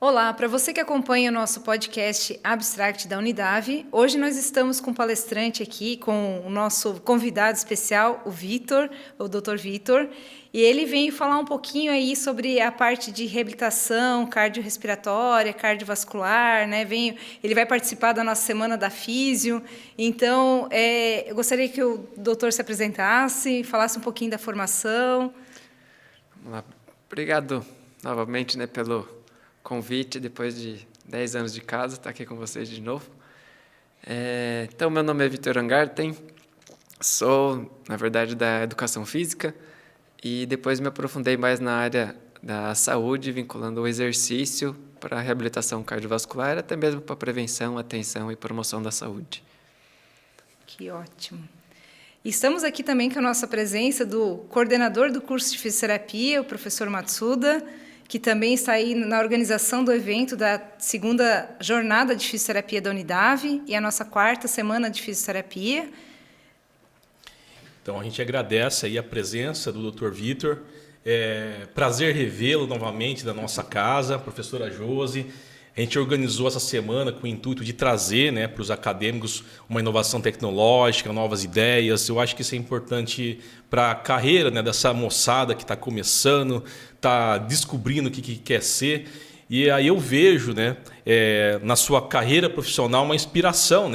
Olá, para você que acompanha o nosso podcast Abstract da Unidave, hoje nós estamos com um palestrante aqui, com o nosso convidado especial, o Vitor, o Dr. Vitor, e ele vem falar um pouquinho aí sobre a parte de reabilitação cardiorrespiratória, cardiovascular, né? Ele vai participar da nossa semana da Físio, então eu gostaria que o doutor se apresentasse, falasse um pouquinho da formação. Vamos lá. Obrigado novamente, pelo convite, depois de 10 anos de casa, estar aqui com vocês de novo. Então, meu nome é Vitor Angarten, sou, na verdade, da educação física e depois me aprofundei mais na área da saúde, vinculando o exercício para a reabilitação cardiovascular, até mesmo para prevenção, atenção e promoção da saúde. Que ótimo. Estamos aqui também com a nossa presença do coordenador do curso de fisioterapia, o professor Matsuda, que também está aí na organização do evento da segunda jornada de fisioterapia da Unidave e a nossa quarta semana de fisioterapia. Então, a gente agradece aí a presença do Dr. Vitor. Prazer revê-lo novamente na nossa casa, professora Josi. A gente organizou essa semana com o intuito de trazer, para os acadêmicos uma inovação tecnológica, novas ideias. Eu acho que isso é importante para a carreira dessa moçada que está começando, está descobrindo o que quer ser. E aí eu vejo na sua carreira profissional uma inspiração,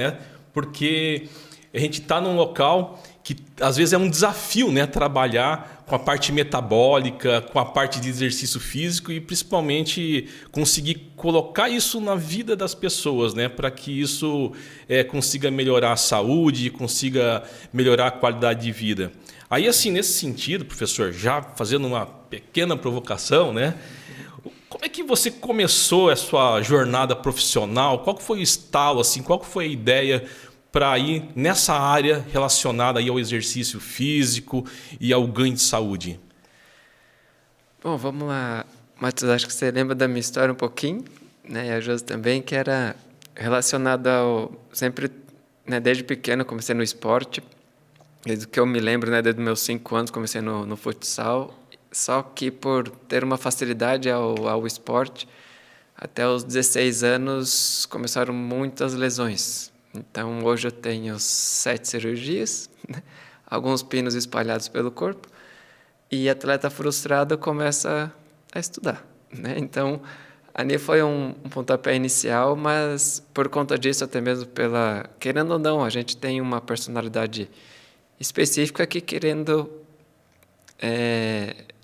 porque a gente está num local que às vezes é um desafio, trabalhar com a parte metabólica, com a parte de exercício físico e principalmente conseguir colocar isso na vida das pessoas, para que isso consiga melhorar a saúde, consiga melhorar a qualidade de vida. Aí, assim, nesse sentido, professor, já fazendo uma pequena provocação, como é que você começou a sua jornada profissional? Qual que foi o estalo, assim, qual que foi a ideia para ir nessa área relacionada aí ao exercício físico e ao ganho de saúde? Bom, vamos lá. Matheus, acho que você lembra da minha história um pouquinho, e a Josi também, que era relacionada ao... Sempre, desde pequeno, comecei no esporte. Desde que eu me lembro, desde meus 5 anos, comecei no futsal. Só que por ter uma facilidade ao esporte, até os 16 anos começaram muitas lesões. Então, hoje eu tenho 7 cirurgias, alguns pinos espalhados pelo corpo, e atleta frustrado começa a estudar. Então, ali foi um pontapé inicial, mas por conta disso, até mesmo querendo ou não, a gente tem uma personalidade específica que, querendo,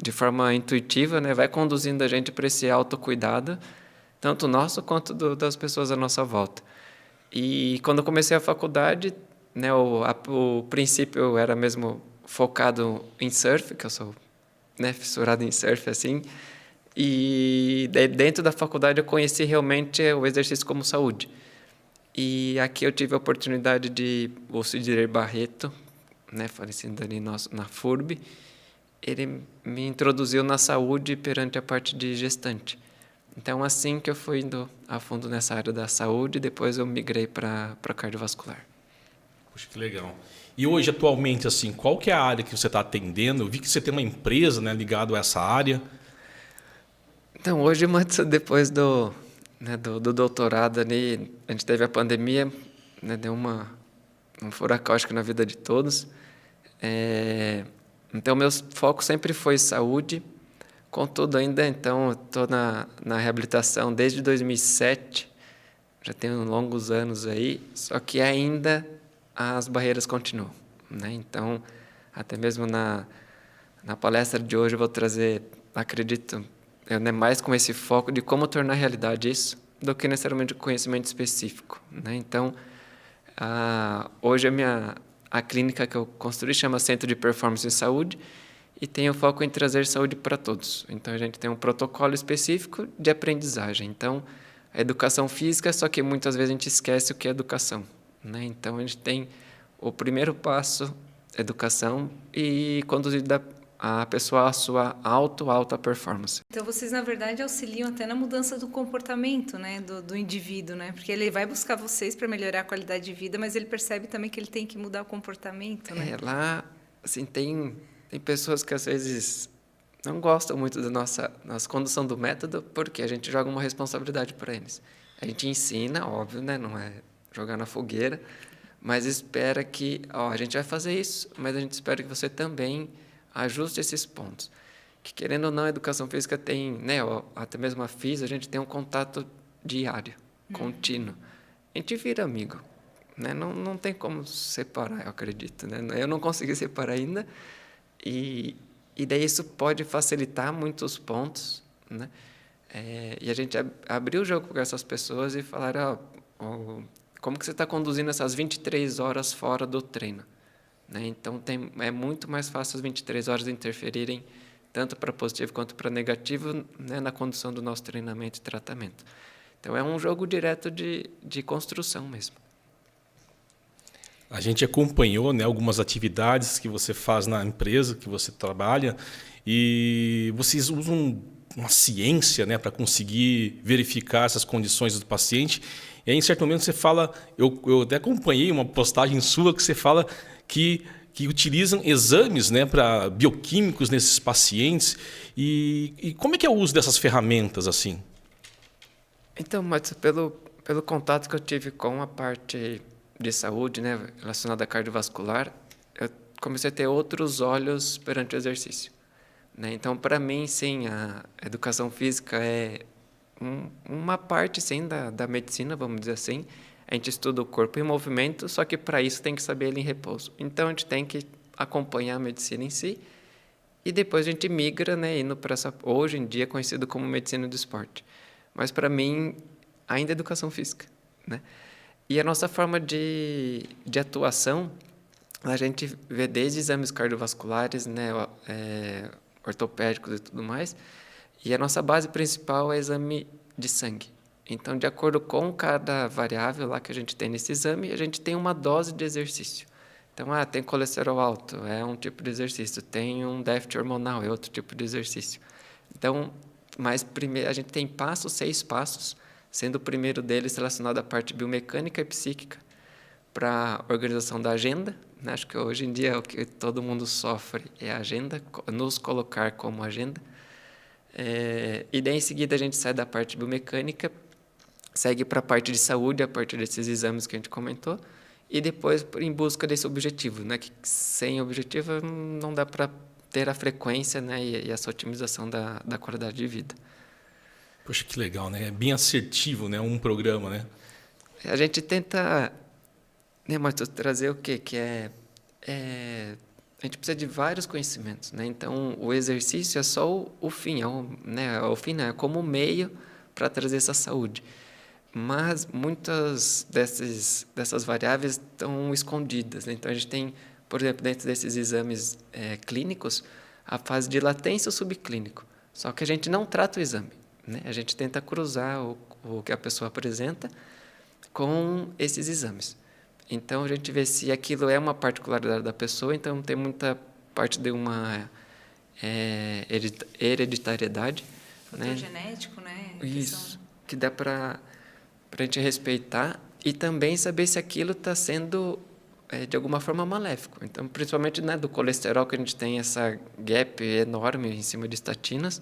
de forma intuitiva, vai conduzindo a gente para esse autocuidado, tanto nosso quanto das pessoas à nossa volta. E quando eu comecei a faculdade, o princípio era mesmo focado em surf, que eu sou fissurado em surf, assim. E dentro da faculdade eu conheci realmente o exercício como saúde. E aqui eu tive a oportunidade de o Cidirei Barreto, falecido ali na FURB, ele me introduziu na saúde perante a parte de gestante. Então, assim que eu fui indo a fundo nessa área da saúde, depois eu migrei para cardiovascular. Puxa, que legal. E hoje, atualmente, assim, qual que é a área que você está atendendo? Eu vi que você tem uma empresa ligada a essa área. Então, hoje, depois do doutorado ali, a gente teve a pandemia, deu um furacão, acho que na vida de todos. Então, meu foco sempre foi saúde. Contudo, ainda então, estou na reabilitação desde 2007, já tenho longos anos aí, só que ainda as barreiras continuam. Então, até mesmo na palestra de hoje eu vou trazer, acredito, mais com esse foco de como tornar realidade isso, do que necessariamente conhecimento específico. Então, hoje a clínica que eu construí chama Centro de Performance em Saúde, e tem o foco em trazer saúde para todos. Então, a gente tem um protocolo específico de aprendizagem. Então, a educação física, só que muitas vezes a gente esquece o que é educação. Então, a gente tem o primeiro passo, educação, e conduzir a pessoa à sua alta performance. Então, vocês, na verdade, auxiliam até na mudança do comportamento do indivíduo, Porque ele vai buscar vocês para melhorar a qualidade de vida, mas ele percebe também que ele tem que mudar o comportamento, Lá, assim, tem pessoas que às vezes não gostam muito da nossa condução do método, porque a gente joga uma responsabilidade para eles. A gente ensina, óbvio, né? Não é jogar na fogueira, mas espera que, a gente vai fazer isso, mas a gente espera que você também ajuste esses pontos. Que, querendo ou não, a educação física tem, né? Até mesmo a FIS, a gente tem um contato diário, contínuo. A gente vira amigo, né? Não tem como separar, eu acredito, né? Eu não consegui separar ainda, e daí isso pode facilitar muitos pontos, né? E a gente abriu o jogo com essas pessoas e falaram, como que você está conduzindo essas 23 horas fora do treino? Né? Então, é muito mais fácil as 23 horas interferirem tanto para positivo quanto para negativo, né, na condução do nosso treinamento e tratamento. Então, é um jogo direto de construção mesmo. A gente acompanhou, né, algumas atividades que você faz na empresa, que você trabalha, e vocês usam uma ciência, né, para conseguir verificar essas condições do paciente. E aí, em certo momento, você fala... Eu até acompanhei uma postagem sua que você fala que utilizam exames, né, para bioquímicos nesses pacientes. E como é que é o uso dessas ferramentas assim? Então, mas pelo contato que eu tive com a parte de saúde, né, relacionada à cardiovascular, eu comecei a ter outros olhos perante o exercício. Né? Então, para mim, sim, a educação física é uma parte, sim, da medicina, vamos dizer assim. A gente estuda o corpo em movimento, só que para isso tem que saber ele em repouso. Então, a gente tem que acompanhar a medicina em si e depois a gente migra, né, indo para essa, hoje em dia, conhecido como medicina do esporte. Mas, para mim, ainda é educação física, né? E a nossa forma de atuação, a gente vê desde exames cardiovasculares, né, ortopédicos e tudo mais, e a nossa base principal é exame de sangue. Então, de acordo com cada variável lá que a gente tem nesse exame, a gente tem uma dose de exercício. Então, tem colesterol alto, é um tipo de exercício, tem um déficit hormonal, é outro tipo de exercício. Então, mas primeiro a gente tem 6 passos, sendo o primeiro deles relacionado à parte biomecânica e psíquica, para a organização da agenda. Né? Acho que hoje em dia o que todo mundo sofre é a agenda, nos colocar como agenda. E daí, em seguida, a gente sai da parte biomecânica, segue para a parte de saúde, a partir desses exames que a gente comentou, e depois em busca desse objetivo, né? Que sem objetivo não dá para ter a frequência, né? E essa otimização da qualidade de vida. Poxa, que legal, né? É bem assertivo, né? Um programa, né? A gente tenta, né, Marcos, trazer o quê? Que a gente precisa de vários conhecimentos, né? Então, o exercício é só o fim, é como meio para trazer essa saúde. Mas muitas dessas variáveis estão escondidas, né? Então, a gente tem, por exemplo, dentro desses exames clínicos, a fase de latência ou subclínico. Só que a gente não trata o exame, né? A gente tenta cruzar o que a pessoa apresenta com esses exames. Então, a gente vê se aquilo é uma particularidade da pessoa, então tem muita parte de uma hereditariedade. Fator, né? genético, né? Isso, que dá para a gente respeitar e também saber se aquilo está sendo, de alguma forma, maléfico. Então, principalmente, né, do colesterol, que a gente tem essa gap enorme em cima de estatinas.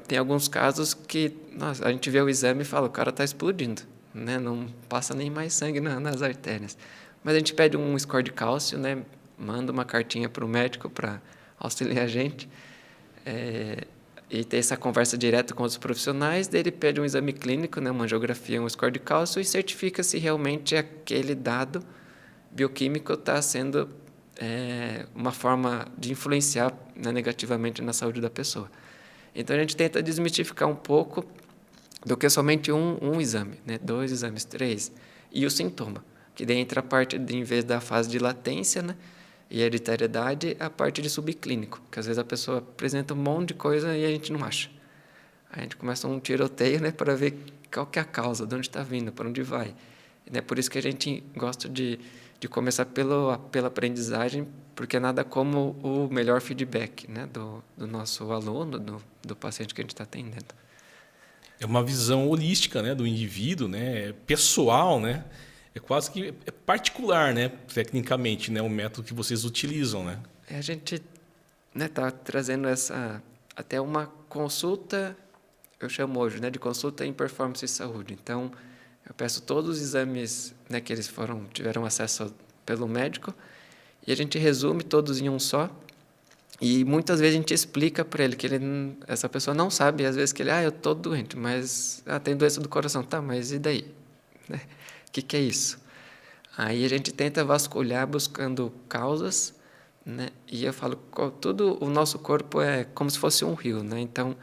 Tem alguns casos que a gente vê o exame e fala, o cara está explodindo, né? Não passa nem mais sangue nas artérias. Mas a gente pede um score de cálcio, né? Manda uma cartinha para o médico para auxiliar a gente, e ter essa conversa direta com os profissionais. Daí ele pede um exame clínico, né? Uma angiografia, um score de cálcio, e certifica se realmente aquele dado bioquímico está sendo uma forma de influenciar, né, negativamente na saúde da pessoa. Então, a gente tenta desmistificar um pouco do que somente um exame, né? 2 exames, 3, e o sintoma, que daí entra a parte, em vez da fase de latência, né, e hereditariedade, a parte de subclínico, que às vezes a pessoa apresenta um monte de coisa e a gente não acha. A gente começa um tiroteio, né, para ver qual que é a causa, de onde está vindo, para onde vai. É por isso que a gente gosta de começar pela aprendizagem, porque nada como o melhor feedback, né, do nosso aluno, do paciente que a gente está atendendo. É uma visão holística, né, do indivíduo, né, pessoal, né? É quase que particular, né, tecnicamente, né, o método que vocês utilizam, né? A gente, né, tá trazendo até uma consulta, eu chamo hoje, né, de consulta em performance e saúde. Então, eu peço todos os exames, né, que eles tiveram acesso pelo médico, e a gente resume todos em um só. E muitas vezes a gente explica para ele que essa pessoa não sabe, às vezes que eu estou doente, mas tem doença do coração, tá? Mas e daí, né? O que é isso? Aí a gente tenta vasculhar buscando causas, né? E eu falo, tudo o nosso corpo é como se fosse um rio, né? Então,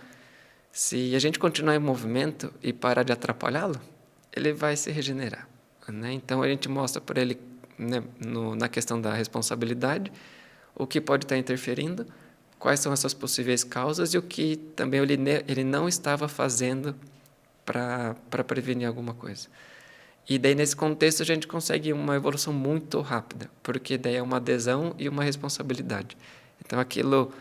se a gente continuar em movimento e parar de atrapalhá-lo, ele vai se regenerar, né? Então a gente mostra para ele, né, na questão da responsabilidade, o que pode estar interferindo, quais são essas possíveis causas e o que também ele não estava fazendo para prevenir alguma coisa. E daí, nesse contexto, a gente consegue uma evolução muito rápida, porque daí é uma adesão e uma responsabilidade. Então, aquilo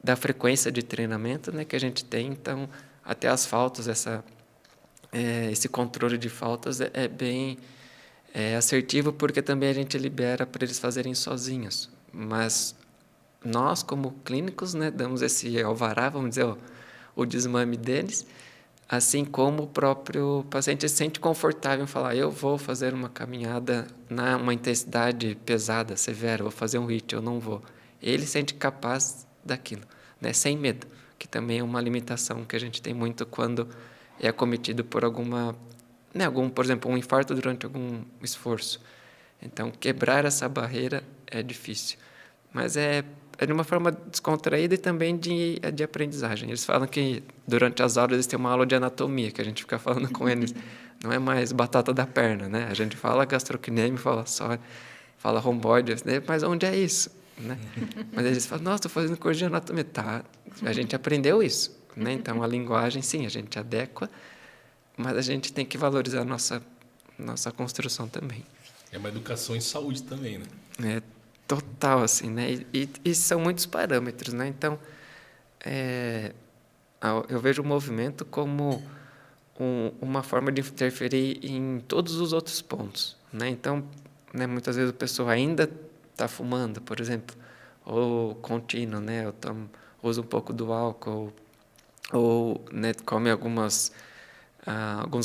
da frequência de treinamento, né, que a gente tem, então, até as faltas, esse controle de faltas é bem assertivo, porque também a gente libera para eles fazerem sozinhos. Mas nós, como clínicos, né, damos esse alvará, vamos dizer, o desmame deles, assim como o próprio paciente se sente confortável em falar, eu vou fazer uma caminhada uma intensidade pesada, severa, vou fazer um HIIT, eu não vou. Ele se sente capaz daquilo, né, sem medo, que também é uma limitação que a gente tem muito quando é acometido por por exemplo, um infarto durante algum esforço. Então, quebrar essa barreira é difícil. Mas é de uma forma descontraída e também de aprendizagem. Eles falam que durante as aulas eles têm uma aula de anatomia, que a gente fica falando com eles. Não é mais batata da perna, né? A gente fala gastrocnêmio, fala romboide, né? Mas onde é isso? Né? Mas eles falam, nossa, estou fazendo curso de anatomia. Tá, a gente aprendeu isso. Né? Então, a linguagem, sim, a gente adequa, mas a gente tem que valorizar a nossa construção também. É uma educação em saúde também, né? É total, assim, né? E são muitos parâmetros, né? Então, eu vejo o movimento como uma forma de interferir em todos os outros pontos, né? Então, né, muitas vezes a pessoa ainda está fumando, por exemplo, ou contínuo, né? Usa um pouco do álcool, ou né, come alguns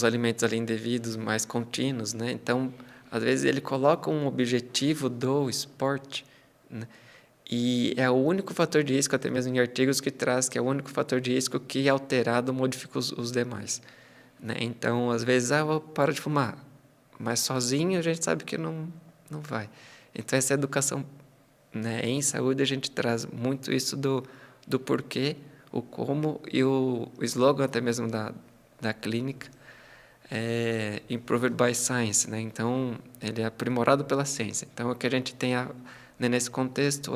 alimentos ali indevidos, mais contínuos, né? Então, às vezes ele coloca um objetivo do esporte, né? E é o único fator de risco, até mesmo em artigos que traz que é o único fator de risco que alterado modifica os demais, né? Então, às vezes, eu vou parar de fumar, mas sozinho a gente sabe que não vai. Então, essa educação, né, em saúde, a gente traz muito isso do porquê, o como e o slogan até mesmo da clínica, Improved by Science, né? Então, ele é aprimorado pela ciência. Então, o que a gente tem né, nesse contexto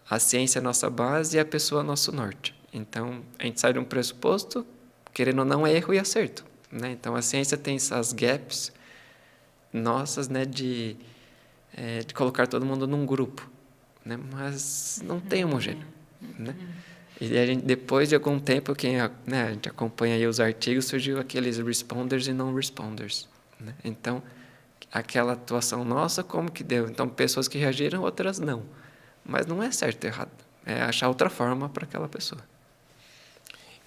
a ciência é a nossa base e a pessoa é o nosso norte. Então, a gente sai de um pressuposto, querendo ou não, é erro e acerto, né? Então, a ciência tem essas gaps nossas, né, de colocar todo mundo num grupo, né? Mas não tem homogêneo, né? E a gente, depois de algum tempo, né, a gente acompanha aí os artigos, surgiu aqueles responders e non-responders, né? Então, aquela atuação nossa, como que deu? Então, pessoas que reagiram, outras não. Mas não é certo e errado. É achar outra forma para aquela pessoa.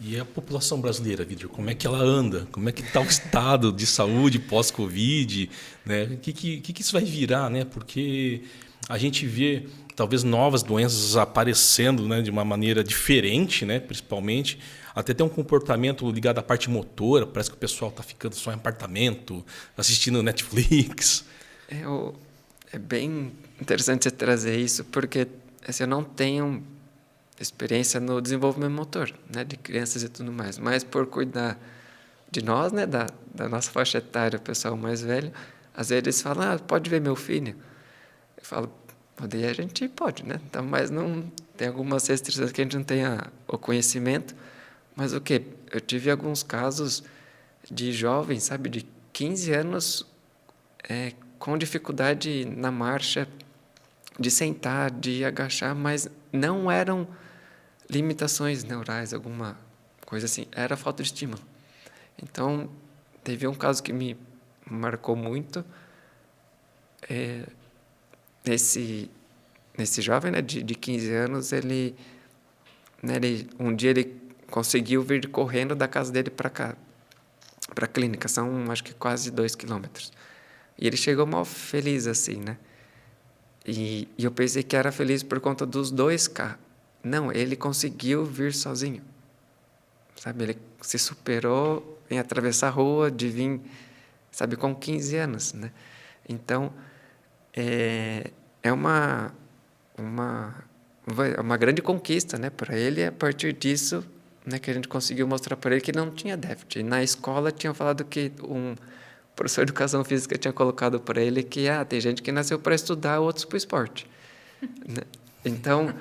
E a população brasileira, Vitor, como é que ela anda? Como é que está o estado de saúde pós-Covid? Né? O que isso vai virar? Né? Porque a gente vê talvez novas doenças aparecendo, né, de uma maneira diferente, né, principalmente. Até tem um comportamento ligado à parte motora. Parece que o pessoal está ficando só em apartamento, assistindo Netflix. É bem interessante você trazer isso, porque assim, eu não tenho experiência no desenvolvimento motor, né, de crianças e tudo mais, mas por cuidar de nós, né, da nossa faixa etária, o pessoal mais velho, às vezes eles falam, pode ver meu filho. Eu falo, daí a gente pode, né? Então, mas não tem algumas restrições que a gente não tenha o conhecimento. Mas o quê? Eu tive alguns casos de jovens, sabe, de 15 anos com dificuldade na marcha, de sentar, de agachar, mas não eram limitações neurais, alguma coisa assim, era falta de estímulo. Então, teve um caso que me marcou muito, esse jovem, né, de 15 anos, ele né, um dia ele conseguiu vir correndo da casa dele para cá, para a clínica. São, acho que, quase 2 quilômetros. E ele chegou mal feliz, assim, né? E eu pensei que era feliz por conta dos 2 carros. Não, ele conseguiu vir sozinho. Sabe, ele se superou em atravessar a rua, de vir, sabe, com 15 anos, né? Então, é uma grande conquista, né, para ele. A partir disso, né, que a gente conseguiu mostrar para ele que não tinha déficit. E na escola tinham falado que um professor de educação física tinha colocado para ele que tem gente que nasceu para estudar, outros para o esporte. Né? Então,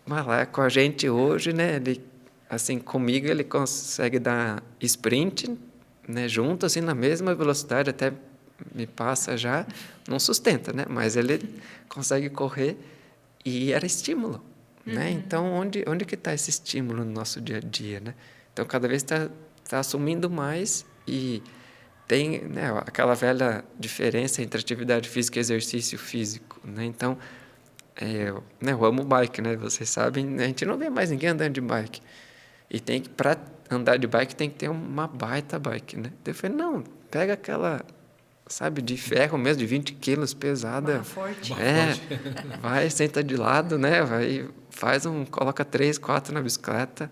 mas lá com a gente hoje, né, ele, assim, comigo ele consegue dar sprint, né, junto, assim, na mesma velocidade, até me passa já, não sustenta, né, mas ele consegue correr e era estímulo, né? Então, onde que está esse estímulo no nosso dia a dia, né? Então, cada vez está assumindo mais e tem, né, aquela velha diferença entre atividade física e exercício físico, né? Então, né, eu amo bike, né? Vocês sabem, a gente não vê mais ninguém andando de bike. E para andar de bike tem que ter uma baita bike, né? Eu falei, não, pega aquela, sabe, de ferro mesmo, de 20 quilos, pesada. Barra forte. Vai, senta de lado, né? Vai, coloca 3, 4 na bicicleta.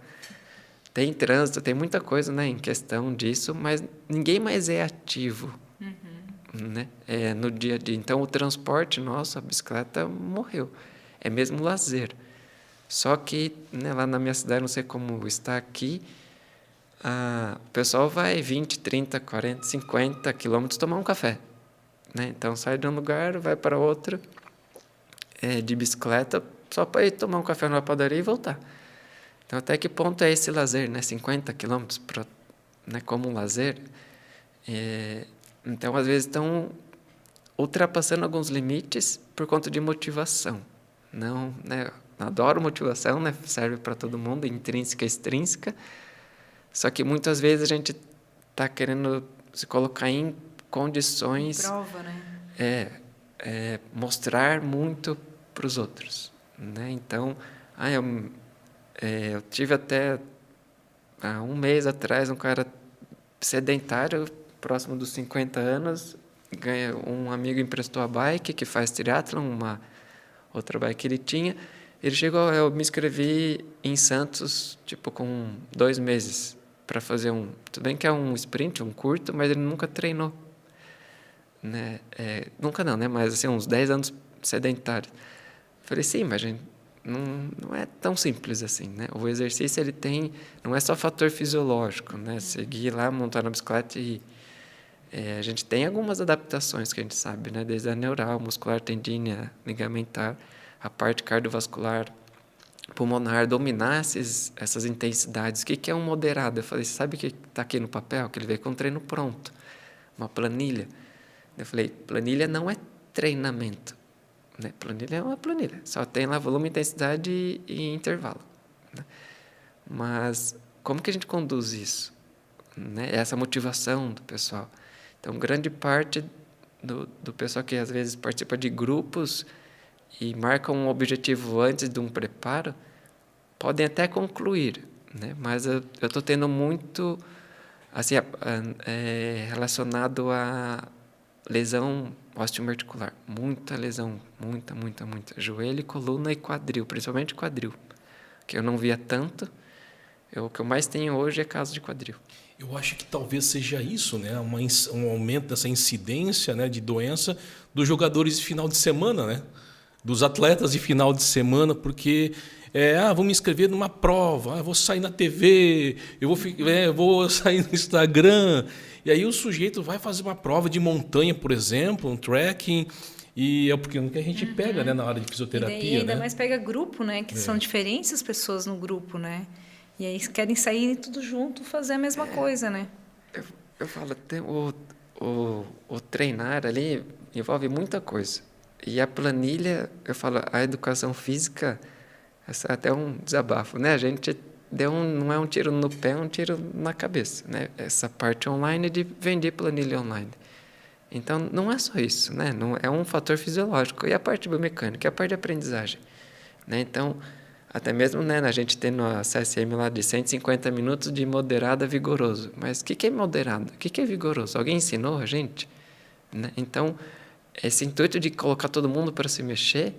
Tem trânsito, tem muita coisa, né, em questão disso, mas ninguém mais é ativo, né, no dia a dia. Então, o transporte nosso, a bicicleta, morreu. É mesmo lazer. Só que, né, lá na minha cidade, não sei como está aqui, o pessoal vai 20, 30, 40, 50 quilômetros tomar um café. Né? Então, sai de um lugar, vai para outro, de bicicleta, só para ir tomar um café numa padaria e voltar. Então, até que ponto é esse lazer, né? 50 quilômetros, né, como um lazer? Então, às vezes, estão ultrapassando alguns limites por conta de motivação. Não, né? Adoro motivação, né? Serve para todo mundo, intrínseca e extrínseca. Só que muitas vezes a gente está querendo se colocar em condições... Prova, né? Mostrar muito para os outros. Né? Então, eu tive até há um mês atrás um cara sedentário, próximo dos 50 anos, um amigo emprestou a bike, que faz triatlon, uma outra bike que ele tinha. Ele chegou, eu me inscrevi em Santos, tipo, com 2 meses, para fazer tudo bem que é um sprint, um curto, mas ele nunca treinou. Né? Nunca não, né? Mas assim, uns 10 anos sedentário. Falei, sim, mas gente, não é tão simples assim, né? O exercício, ele tem, não é só fator fisiológico, né? Seguir lá, montar na bicicleta e a gente tem algumas adaptações que a gente sabe, né? Desde a neural, muscular, tendínea, ligamentar, a parte cardiovascular, pulmonar, dominar essas intensidades. O que é um moderado? Eu falei, sabe o que está aqui no papel? Que ele veio com um treino pronto, uma planilha. Eu falei, planilha não é treinamento. Né? Planilha é uma planilha. Só tem lá volume, intensidade e intervalo. Né? Mas como que a gente conduz isso? Né? Essa motivação do pessoal. Então, grande parte do pessoal que às vezes participa de grupos e marca um objetivo antes de um preparo, podem até concluir. Né? Mas eu estou tendo muito assim, relacionado a lesão osteoarticular, muita lesão, muita. Joelho, coluna e quadril, principalmente quadril, que eu não via tanto. O que eu mais tenho hoje é caso de quadril. Eu acho que talvez seja isso, né? Um aumento dessa incidência, né, de doença dos jogadores de final de semana, né? Dos atletas de final de semana, porque vou me inscrever numa prova, vou sair na TV, eu vou sair no Instagram. E aí o sujeito vai fazer uma prova de montanha, por exemplo, um trekking, e é porque a gente pega, né, na hora de fisioterapia. E ainda né? mais pega grupo, né? Que são diferentes as pessoas no grupo, né? E aí querem sair tudo junto, fazer a mesma coisa, né? Eu falo, o treinar ali envolve muita coisa. E a planilha, eu falo, a educação física, essa é até um desabafo, né? A gente não é um tiro no pé, é um tiro na cabeça, né? Essa parte online de vender planilha online. Então, não é só isso, né? Não, é um fator fisiológico. E a parte biomecânica, a parte de aprendizagem. Né? Então, Até mesmo, né, a gente tendo a CSM lá de 150 minutos de moderado a vigoroso. Mas o que é moderado? O que é vigoroso? Alguém ensinou a gente? Né? Então, esse intuito de colocar todo mundo para se mexer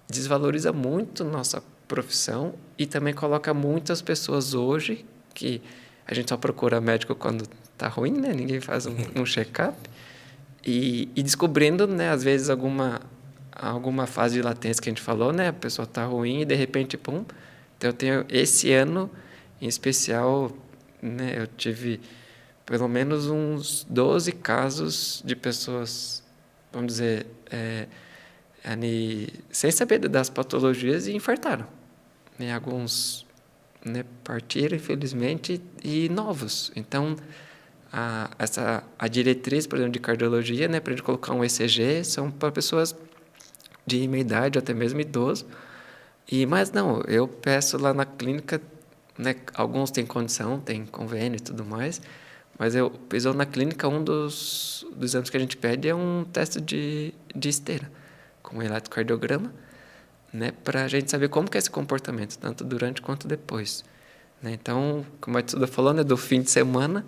desvaloriza muito nossa profissão e também coloca muitas pessoas hoje que a gente só procura médico quando está ruim, né? Ninguém faz um check-up. E descobrindo, né, às vezes, alguma fase de latência que a gente falou, né? A pessoa está ruim e, de repente, pum. Então, eu tenho esse ano, em especial, né, eu tive pelo menos uns 12 casos de pessoas, vamos dizer, sem saber das patologias e infartaram. E alguns, né, partiram, infelizmente, e novos. Então, a diretriz, por exemplo, de cardiologia, né, para a gente colocar um ECG, são para pessoas de meia idade, até mesmo idoso. Mas não, eu peço lá na clínica, né, alguns têm condição, têm convênio e tudo mais, mas eu peso na clínica, um dos exames que a gente pede é um teste de esteira, com um eletrocardiograma, né, para a gente saber como que é esse comportamento, tanto durante quanto depois. Né? Então, como a Tsuda falou, né, do fim de semana,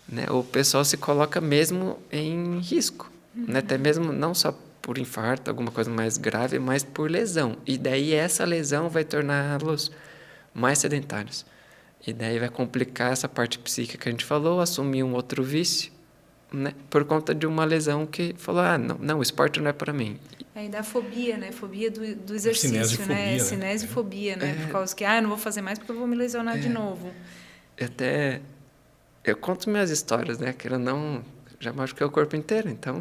né, o pessoal se coloca mesmo em risco, né, até mesmo não só por infarto, alguma coisa mais grave, mas por lesão. E daí essa lesão vai torná-los mais sedentários. E daí vai complicar essa parte psíquica que a gente falou, assumir um outro vício, né, por conta de uma lesão que falou, não, o esporte não é para mim. Aí dá fobia, né? Fobia do exercício, né? Cinesiofobia, né? Por causa que, eu não vou fazer mais porque eu vou me lesionar de novo. Eu conto minhas histórias, né? Que eu não... Já machuquei o corpo inteiro, então...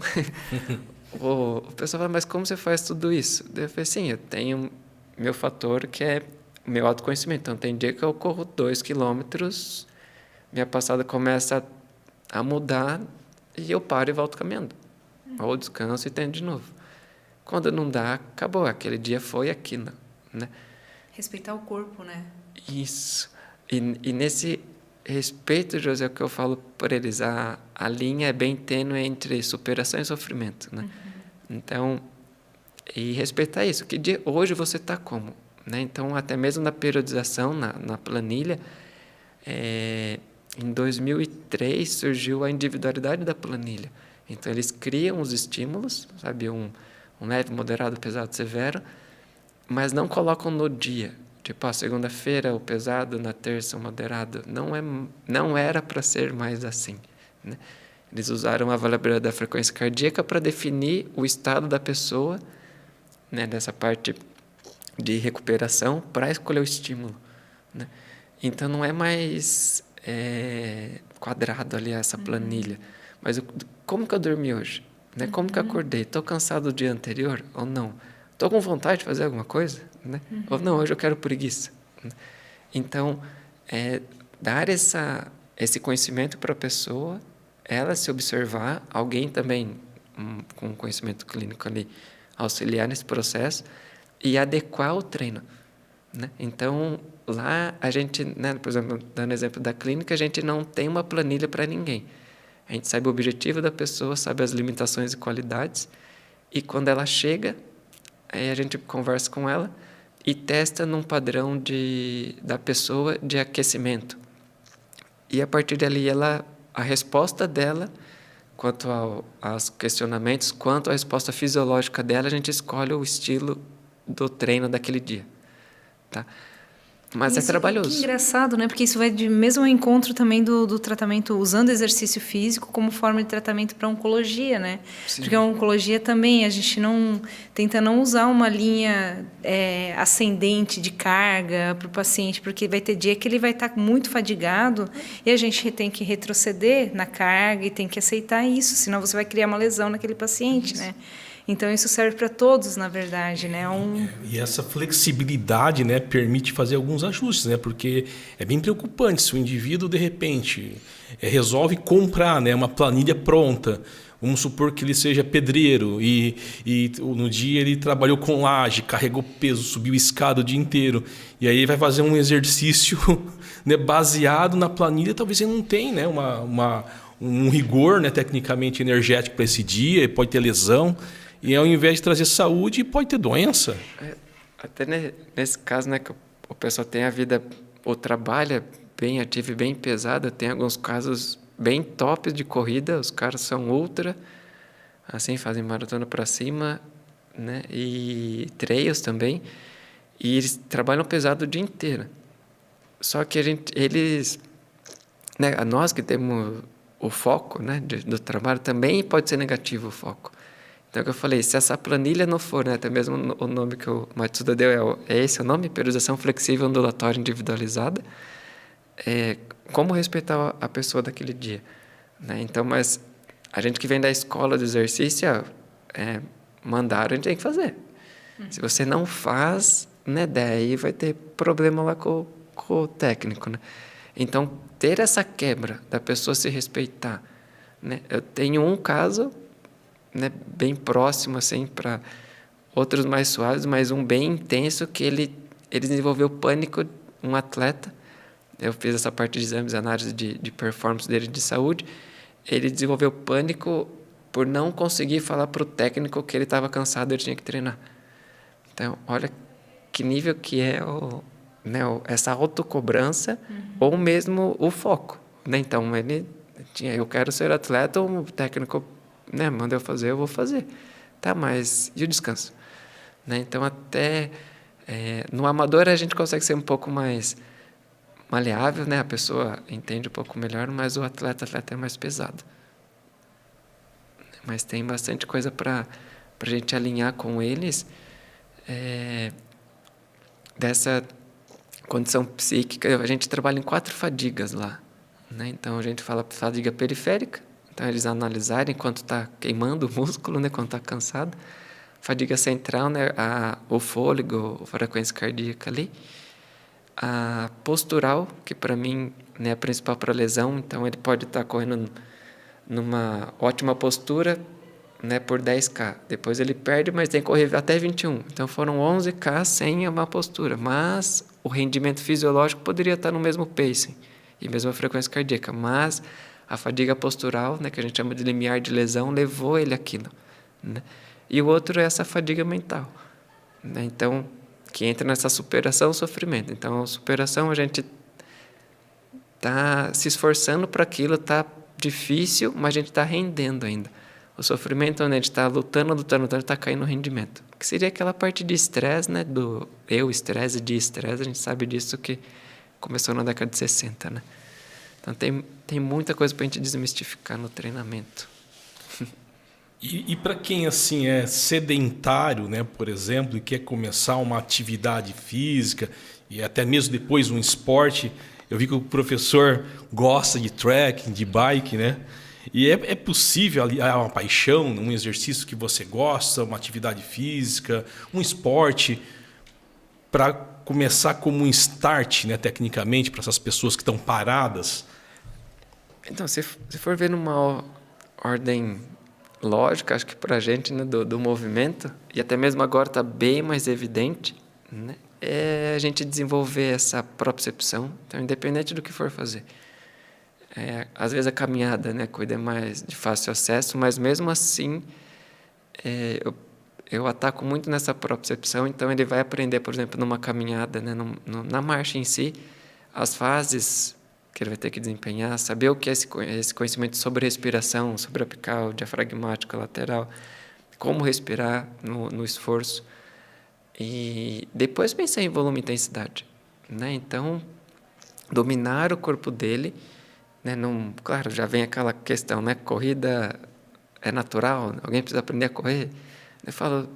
o pessoal fala, mas como você faz tudo isso? Eu falei, sim, eu tenho meu fator que é meu autoconhecimento. Então, tem dia que eu corro 2 quilômetros, minha passada começa a mudar e eu paro e volto caminhando. Ou descanso e tento de novo. Quando não dá, acabou. Aquele dia foi aquilo, né? Respeitar o corpo, né? Isso. E nesse respeito, José, é o que eu falo para eles, a linha é bem tênue entre superação e sofrimento, né? Então, e respeitar isso. Que dia, hoje você está como? Né? Então, até mesmo na periodização, na planilha, em 2003 surgiu a individualidade da planilha. Então, eles criam os estímulos, sabe, um leve, moderado, pesado, severo, mas não colocam no dia. Tipo, segunda-feira o pesado, na terça o moderado. Não era para ser mais assim, né? Eles usaram a variabilidade da frequência cardíaca para definir o estado da pessoa, né, dessa parte de recuperação, para escolher o estímulo, né? Então, não é mais quadrado ali essa planilha. Mas como que eu dormi hoje? Né? Como que eu acordei? Estou cansado do dia anterior ou não? Estou com vontade de fazer alguma coisa? Né? Ou não, hoje eu quero preguiça. Então, dar esse conhecimento para a pessoa, ela se observar, alguém também com conhecimento clínico ali, auxiliar nesse processo e adequar o treino. Né? Então, lá a gente, né, por exemplo, dando exemplo da clínica, a gente não tem uma planilha para ninguém. A gente sabe o objetivo da pessoa, sabe as limitações e qualidades, e quando ela chega, aí a gente conversa com ela e testa num padrão da pessoa de aquecimento. E a partir dali, a resposta dela, quanto aos questionamentos, quanto à resposta fisiológica dela, a gente escolhe o estilo do treino daquele dia. Tá? Mas isso é trabalhoso. Que engraçado, né? Porque isso vai de mesmo ao encontro também do tratamento usando exercício físico como forma de tratamento para oncologia, né? Sim. Porque a oncologia também, a gente tenta não usar uma linha ascendente de carga para o paciente, porque vai ter dia que ele vai estar muito fadigado e a gente tem que retroceder na carga e tem que aceitar isso, senão você vai criar uma lesão naquele paciente, isso. Né? Então, isso serve para todos, na verdade, né? E essa flexibilidade, né, permite fazer alguns ajustes, né? Porque é bem preocupante se o indivíduo, de repente, resolve comprar, né, uma planilha pronta. Vamos supor que ele seja pedreiro e no dia ele trabalhou com laje, carregou peso, subiu escada o dia inteiro. E aí vai fazer um exercício, né, baseado na planilha, talvez ele não tenha, né, um rigor, né, tecnicamente energético para esse dia, pode ter lesão. E ao invés de trazer saúde, pode ter doença. Até nesse caso, né, que o pessoal tem a vida, ou trabalha bem ativo e bem pesada, tem alguns casos bem tops de corrida, os caras são ultra, assim, fazem maratona para cima, né, e trails também, e eles trabalham pesado o dia inteiro. Só que eles, né, nós que temos o foco, né, do trabalho, também pode ser negativo o foco. Então, é o que eu falei, se essa planilha não for, né, até mesmo o nome que o Matsuda deu é esse o nome, periodização flexível ondulatória individualizada, como respeitar a pessoa daquele dia, né? Então, mas a gente que vem da escola do exercício, mandaram, a gente tem que fazer. Se você não faz, né, daí vai ter problema lá com o técnico, né? Então, ter essa quebra da pessoa se respeitar, né? Eu tenho um caso, né, bem próximo, assim, para outros mais suaves, mas um bem intenso que ele desenvolveu pânico, um atleta. Eu fiz essa parte de exames e análise de performance dele de saúde. Ele desenvolveu pânico por não conseguir falar para o técnico que ele estava cansado e ele tinha que treinar. Então, olha que nível que é essa autocobrança ou mesmo o foco, né? Então, eu quero ser atleta, o técnico, né, manda eu fazer, eu vou fazer. Tá, mas e o descanso? Né? Então, até no amador a gente consegue ser um pouco mais maleável, né? A pessoa entende um pouco melhor, mas o atleta é mais pesado. Mas tem bastante coisa para a gente alinhar com eles, dessa condição psíquica. A gente trabalha em 4 fadigas lá, né? Então, a gente fala fadiga periférica, então eles analisarem quanto está queimando o músculo, né? Quanto está cansado. Fadiga central, né? O fôlego, a frequência cardíaca ali. A postural, que para mim, né, é a principal para lesão, então ele pode estar correndo numa ótima postura, né, por 10K. Depois ele perde, mas tem que correr até 21. Então foram 11K sem uma postura, mas o rendimento fisiológico poderia estar no mesmo pacing e mesma frequência cardíaca, mas a fadiga postural, né, que a gente chama de limiar de lesão, levou ele àquilo, né? E o outro é essa fadiga mental, né? Então, que entra nessa superação, sofrimento. Então, a superação, a gente está se esforçando para aquilo, está difícil, mas a gente está rendendo ainda. O sofrimento, onde a gente está lutando, está caindo no rendimento. Que seria aquela parte de estresse, né? Do estresse, de estresse, a gente sabe disso que começou na década de 60, né? Então, tem muita coisa para a gente desmistificar no treinamento. E para quem assim é sedentário, né, por exemplo, e quer começar uma atividade física e até mesmo depois um esporte, eu vi que o professor gosta de trekking, de bike, né? E é possível aliar uma paixão, um exercício que você gosta, uma atividade física, um esporte, para começar como um start, né, tecnicamente, para essas pessoas que estão paradas? Então, se for ver numa ordem lógica, acho que para a gente, né, do movimento, e até mesmo agora está bem mais evidente, né, é a gente desenvolver essa propriocepção. Então, independente do que for fazer. Às vezes a caminhada, né, cuida mais de fácil acesso, mas mesmo assim eu ataco muito nessa propriocepção. Então, ele vai aprender, por exemplo, numa caminhada, né, na marcha em si, as fases que ele vai ter que desempenhar, saber o que é esse conhecimento sobre respiração, sobre apical, diafragmática, lateral, como respirar no esforço. E depois pensar em volume e intensidade, né? Então, dominar o corpo dele, né? Claro, já vem aquela questão, né? Corrida é natural, alguém precisa aprender a correr. Eu falo,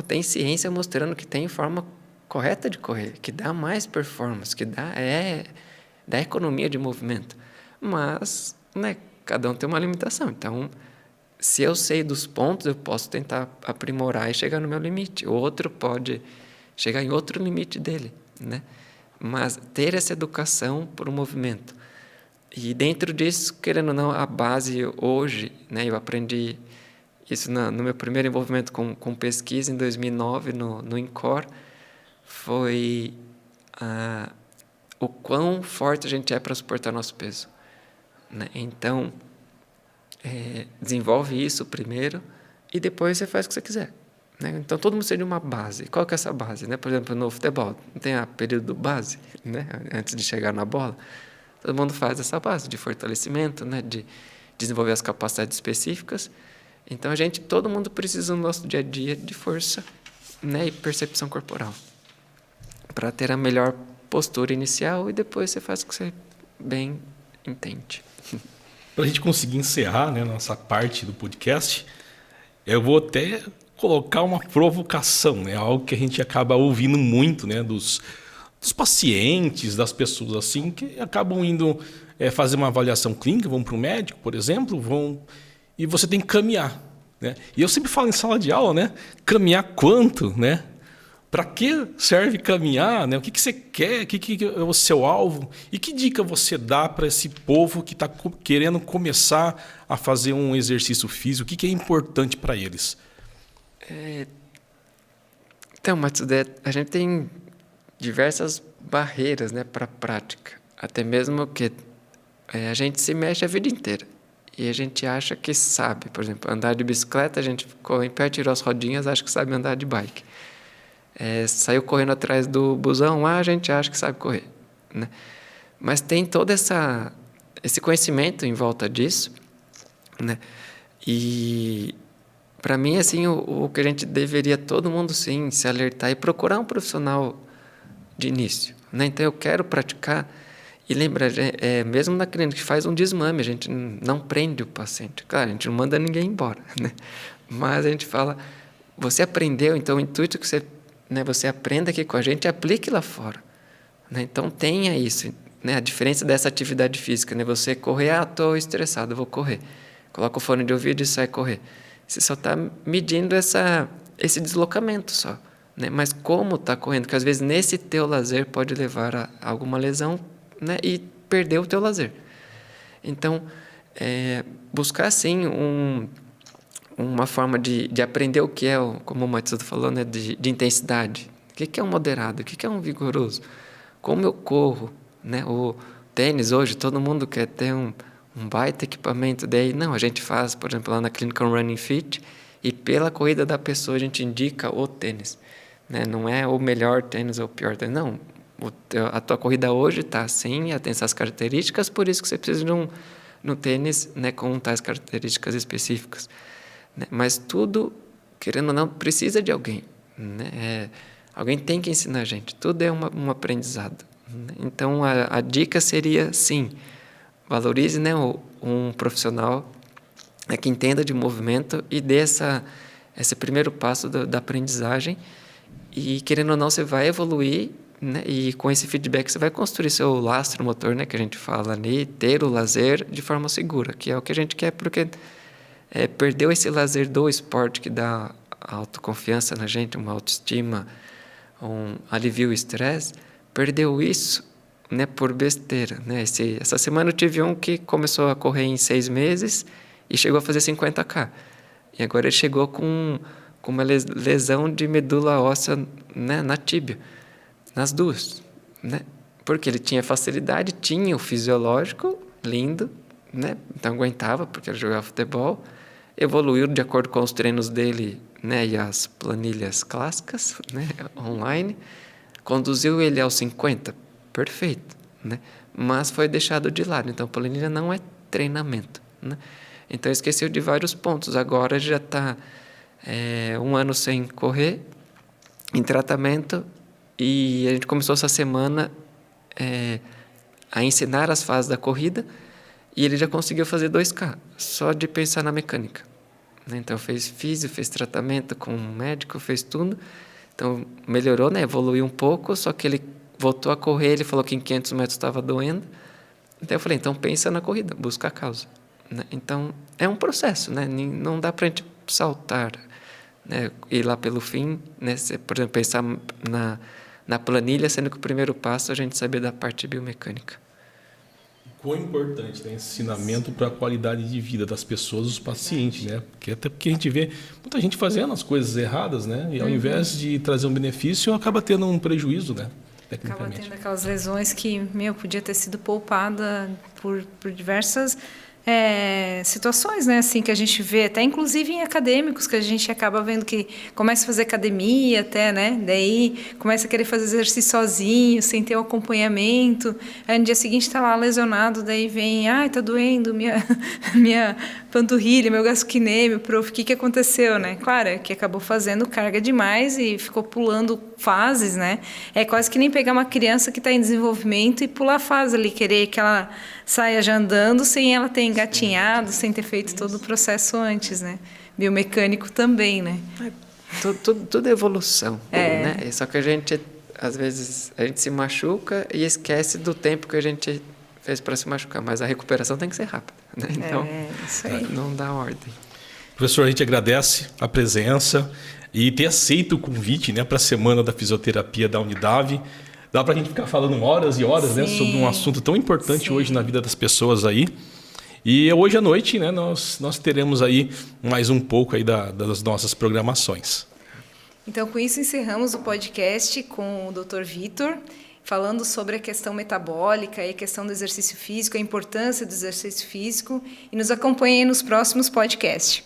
tem ciência mostrando que tem forma correta de correr, que dá mais performance, que dá economia de movimento. Mas, né, cada um tem uma limitação. Então, se eu sei dos pontos, eu posso tentar aprimorar e chegar no meu limite. O outro pode chegar em outro limite dele, né? Mas ter essa educação por um movimento. E dentro disso, querendo ou não, a base hoje, né, eu aprendi isso no meu primeiro envolvimento com pesquisa em 2009 no INCOR, foi o quão forte a gente é para suportar nosso peso, né? Então, desenvolve isso primeiro e depois você faz o que você quiser, né? Então, todo mundo precisa de uma base. Qual que é essa base? Né? Por exemplo, no futebol, não tem a período base, né? Antes de chegar na bola. Todo mundo faz essa base de fortalecimento, né? De desenvolver as capacidades específicas. Então, todo mundo precisa no nosso dia a dia de força, né? E percepção corporal para ter a melhor postura inicial e depois você faz o que você bem entende. Para a gente conseguir encerrar, né, nossa parte do podcast, eu vou até colocar uma provocação, né? Algo que a gente acaba ouvindo muito, né? Dos pacientes, das pessoas assim, que acabam indo fazer uma avaliação clínica, vão para o médico, por exemplo, e você tem que caminhar, né? E eu sempre falo em sala de aula, né? Caminhar quanto, né? Para que serve caminhar, né? O que você quer, o que é o seu alvo e que dica você dá para esse povo que está querendo começar a fazer um exercício físico? O que é importante para eles? Então, Matsuda, a gente tem diversas barreiras, né, para a prática. Até mesmo que a gente se mexe a vida inteira e a gente acha que sabe. Por exemplo, andar de bicicleta, a gente ficou em pé, tirou as rodinhas, acha que sabe andar de bike. Saiu correndo atrás do busão lá, a gente acha que sabe correr, né? Mas tem todo esse conhecimento em volta disso, né? E para mim, assim, o que a gente deveria todo mundo sim se alertar e procurar um profissional de início, né? Então eu quero praticar e lembra, mesmo na clínica que faz um desmame, a gente não prende o paciente, claro, a gente não manda ninguém embora, né? Mas a gente fala, você aprendeu, então o intuito que você aprenda aqui com a gente e aplique lá fora, né? Então tenha isso, né? A diferença dessa atividade física, né? Você correr, estou estressado, vou correr, coloca o fone de ouvido e sai correr. Você só está medindo esse deslocamento só, né? Mas como está correndo, porque às vezes nesse teu lazer pode levar a alguma lesão, né? E perder o teu lazer. Então, buscar sim uma forma de aprender o que é, como o Matsuda falou, né? de intensidade. O que é um moderado? O que é um vigoroso? Como eu corro, né? O tênis hoje, todo mundo quer ter um baita equipamento, daí não, a gente faz, por exemplo, lá na Clinical Running Fit, e pela corrida da pessoa a gente indica o tênis, né? Não é o melhor tênis ou o pior tênis, não, a tua corrida hoje está assim, tem essas características, por isso que você precisa de um tênis, né, com tais características específicas, né? Mas tudo, querendo ou não, precisa de alguém, né? Alguém tem que ensinar a gente, tudo é um aprendizado, né? Então a dica seria, sim, valorize, né, um profissional que entenda de movimento e dê esse primeiro passo da aprendizagem e, querendo ou não, você vai evoluir, né, e com esse feedback você vai construir seu lastro motor, né, que a gente fala ali, ter o lazer de forma segura, que é o que a gente quer, porque perdeu esse lazer do esporte que dá autoconfiança na gente, uma autoestima, um alivio o estresse, perdeu isso, né, por besteira, né? Essa semana eu tive um que começou a correr em 6 meses e chegou a fazer 50K. E agora ele chegou com uma lesão de medula óssea, né, na tíbia, nas duas, né? Porque ele tinha facilidade, tinha o fisiológico lindo, né? Então aguentava, porque ele jogava futebol, evoluiu de acordo com os treinos dele, né, e as planilhas clássicas, né, online, conduziu ele aos 50. Perfeito, né? Mas foi deixado de lado. Então, planilha não é treinamento, né? Então, esqueceu de vários pontos. Agora já está 1 ano sem correr, em tratamento, e a gente começou essa semana a ensinar as fases da corrida, e ele já conseguiu fazer 2K, só de pensar na mecânica, né? Então, fez físio, fez tratamento com um médico, fez tudo. Então, melhorou, né? Evoluiu um pouco, só que ele voltou a correr, ele falou que em 500 metros estava doendo. Então eu falei, então pensa na corrida, busca a causa, né? Então é um processo, né? Não dá para a gente saltar, né, ir lá pelo fim, né? Por exemplo, pensar na planilha, sendo que o primeiro passo é a gente saber da parte biomecânica. Quão importante, né? Ensinamento para a qualidade de vida das pessoas, dos pacientes, né? Até porque a gente vê muita gente fazendo as coisas erradas, né? E ao invés de trazer um benefício, acaba tendo um prejuízo, né? Acaba tendo aquelas lesões que, podia ter sido poupada por diversas situações, né, assim, que a gente vê, até inclusive em acadêmicos, que a gente acaba vendo que começa a fazer academia até, né, daí começa a querer fazer exercício sozinho, sem ter o acompanhamento, aí no dia seguinte está lá lesionado, daí vem, tá doendo minha panturrilha, meu gastrocnêmio, prof, o que aconteceu, né? Claro, é que acabou fazendo carga demais e ficou pulando fases, né? É quase que nem pegar uma criança que está em desenvolvimento e pular a fase ali, querer que ela saia já andando sem ela ter engatinhado, sem ter feito todo o processo antes, né? Biomecânico também, né? Tudo é evolução, né? Só que a gente, às vezes, a gente se machuca e esquece do tempo que a gente fez para se machucar, mas a recuperação tem que ser rápida, né? Então, isso aí. Não dá ordem. Professor, a gente agradece a presença e ter aceito o convite, né, para a Semana da Fisioterapia da Unidave. Dá para a gente ficar falando horas e horas, né, sobre um assunto tão importante hoje na vida das pessoas aí. E hoje à noite, né, nós teremos aí mais um pouco aí das nossas programações. Então, com isso, encerramos o podcast com o Dr. Vitor, falando sobre a questão metabólica e a questão do exercício físico, a importância do exercício físico. E nos acompanhem nos próximos podcasts.